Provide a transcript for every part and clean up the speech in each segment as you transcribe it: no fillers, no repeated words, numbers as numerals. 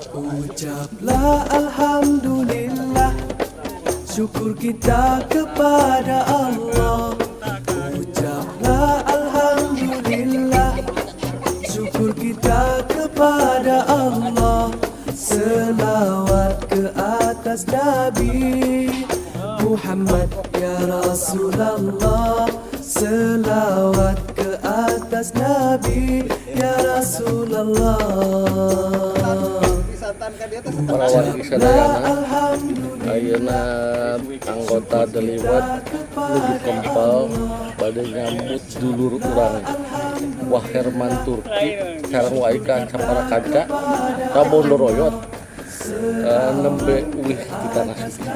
Ucaplah alhamdulillah, syukur kita kepada Allah. Ucaplah alhamdulillah, syukur kita kepada Allah. Selawat ke atas Nabi Muhammad ya Rasulullah. Selawat ke atas Nabi ya Rasulullah. Para wargi sadayana ayeuna anggota Deliwat nuju Kempal bade nyambut dulur urang Wah Herman Turki sareng waikan sapara kaca ka Bondoroyot nembe uih di tanah suci.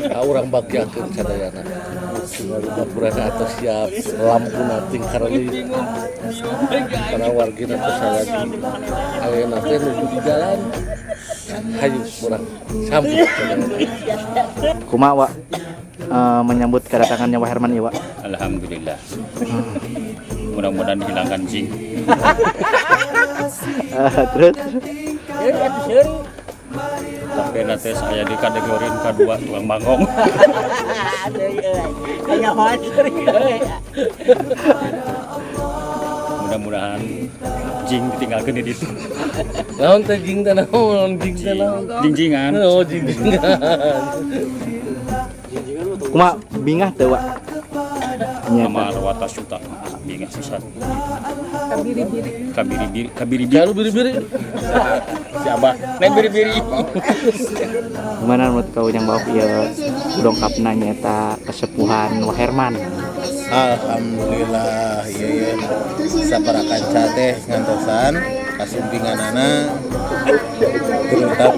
Urang bagyakeun sadayana. Mudah-mudahan atos siap lampu nating kareli para wargi atos salagi ayeuna teh nuju di jalan hayu urang sambut. Kumaha menyambut kedatangannya Wah Herman ieu, Wak? Alhamdulillah. Mudah-mudahan hilangkan jing. Terus Tapi nanti saya di kategori kedua tukang bangong. Mudah-mudahan jing ditinggalkan di situ. Naon teh jing teh naon? Jing teh naon? Jing-jingan. Oh jing-jingan. kumaha bingah teu, Wak? Kamar watas juta. Bingah pisan. Kabiri-biri. Jalu biri-biri. Si Abah, naik biri-biri. Gimana menurut kau yang bawa ieu dongkapna nyaeta kesepuhan Wah Herman? Alhamdulillah ieu sapara kanca teh ngantosan kasumpinganana gerutap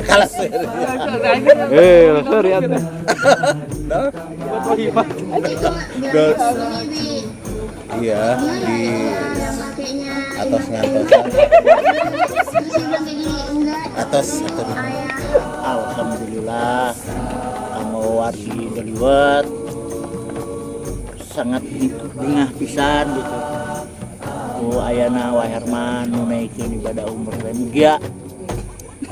kalah Sorry atuh. iya di atas ngantosan atas Alhamdulillah kamu wargi Deliwat sangat bingah pisan gitu. Ayana Wah Herman menaikeun ibadah umur dan mugia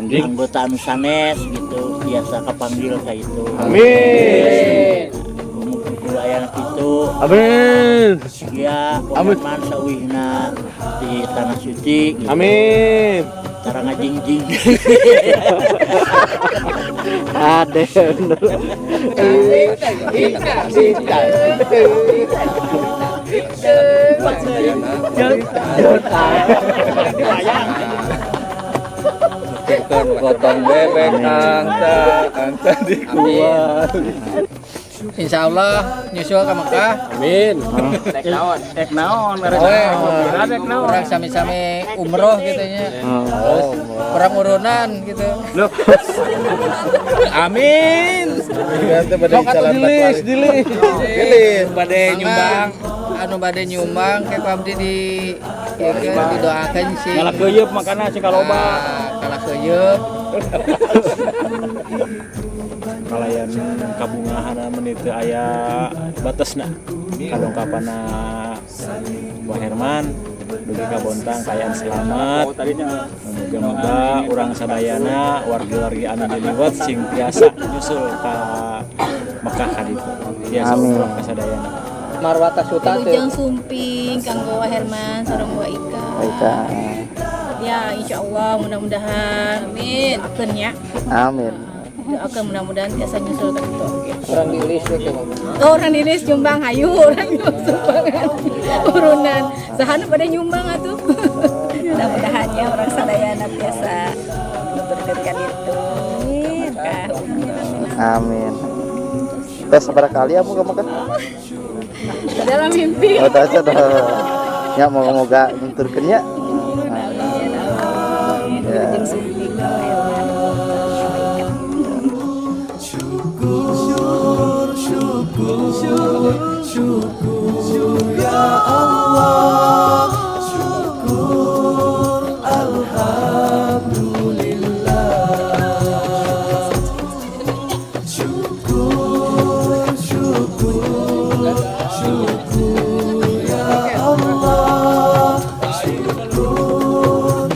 anggota anu sanes gitu biasa kapanggil ka itu. Amin. Mugi ayana kitu. Amin. Ya, Wah Herman sauwihna di tanah suci gitu. Amin. Cara ngajing-jing. Ade bener. Potong bebek angka di kuat. Insya Allah nyusul ke Mekah. Amin. Ek naon, Orang sami-sami umroh gitunya. Orang urunan gitu. Amin. nanti pada jalan Dilis. Bade nyumbang, anu bade nyumbang kayak abdi di didoakeun sih. Ngalak geuyeub makana si kaloba. Kalah geuyeub. Kalayan kabungahan menit aya batasna kadongkapana Wah Herman dugi ka Bontang kayaan selamat moga-moga urang sadayana wargi-wargi anu Deliwat sing biasa nyusul ka Mekah kaditu biasa umroh ka sadayana Marwata Suta teh. Ujang sumping kanggo Wah Herman sareng Wah Ika. Ya insyaallah mudah-mudahan amin akeunnya. Amin. Doakeun mudah-mudahan biasa nyusul ka kitu. Orang dilis gitu. Oh, orang dilis nyumbang hayu orang sumbangan urunan. Sahana pada nyumbang atuh. Mudah-mudahan ya orang sadayana biasa berkenan itu. Amin. Tes seberapa kali kamu ke Mekah? Dalam mimpi. Oh, tes dah. Ya moga-moga nunturkeun nya. Ujang sumping Wah Herman. Syukur ya Allah, syukur alhamdulillah. Syukur ya Allah, syukur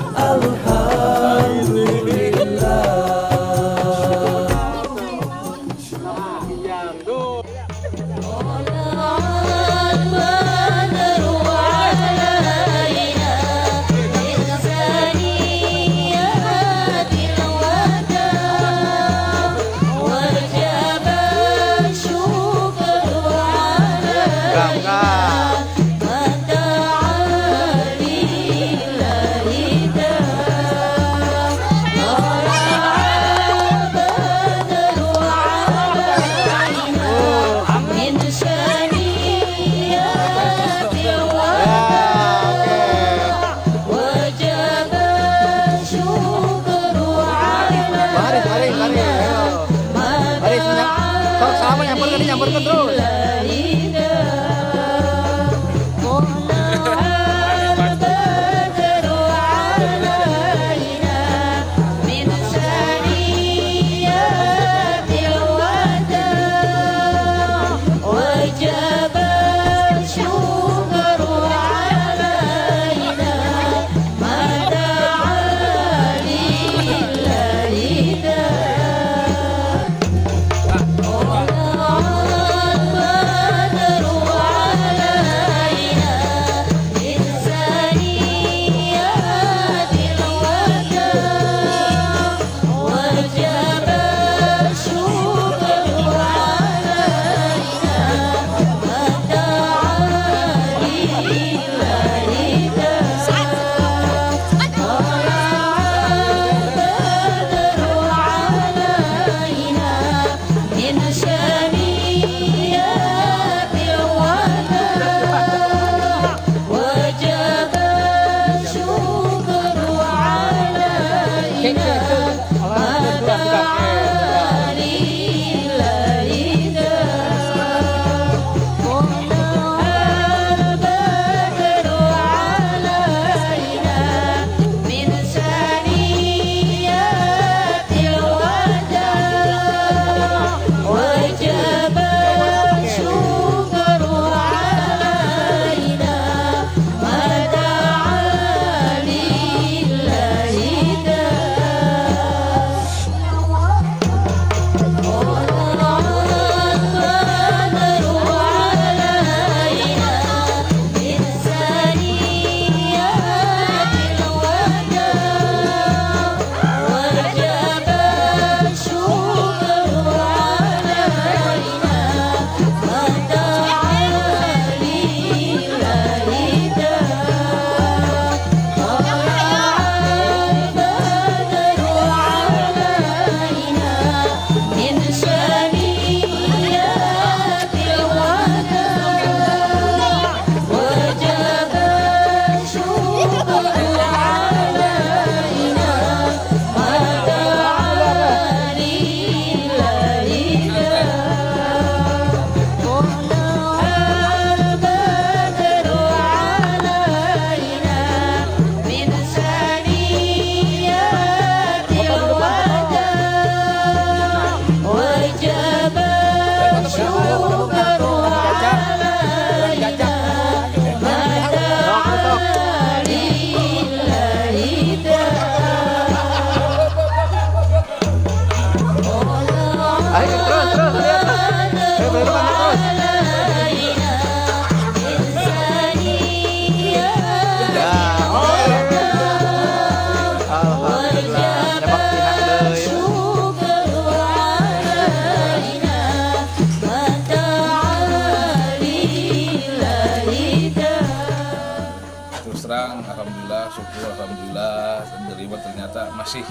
terang alhamdulillah, syukur alhamdulillah, terima ternyata masih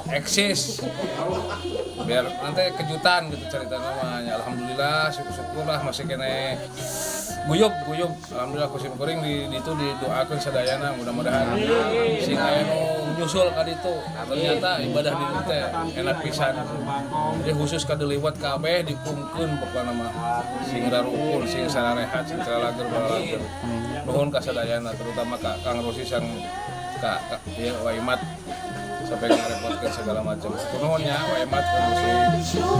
eksis. Biar nanti kejutan gitu cerita namanya. Alhamdulillah, syukur-syukurlah masih kena guyub. Alhamdulillah kusim kuring di itu didoakan sadayana mudah-mudahan sing aya nu nyusul ka ditu. Ternyata ibadah di ditu teh enak pisan. Jadi khusus ka diliwat kabeh dipungkeun pokona mah. Sing rarukun, sing sararehat, sing tralager balager. Nuhun ka sadayana terutama ka Kang Rosi sang ka ya Waimat sampai ngarepotkeun segala macam. Nuhun ya Waimat Kang Rosi.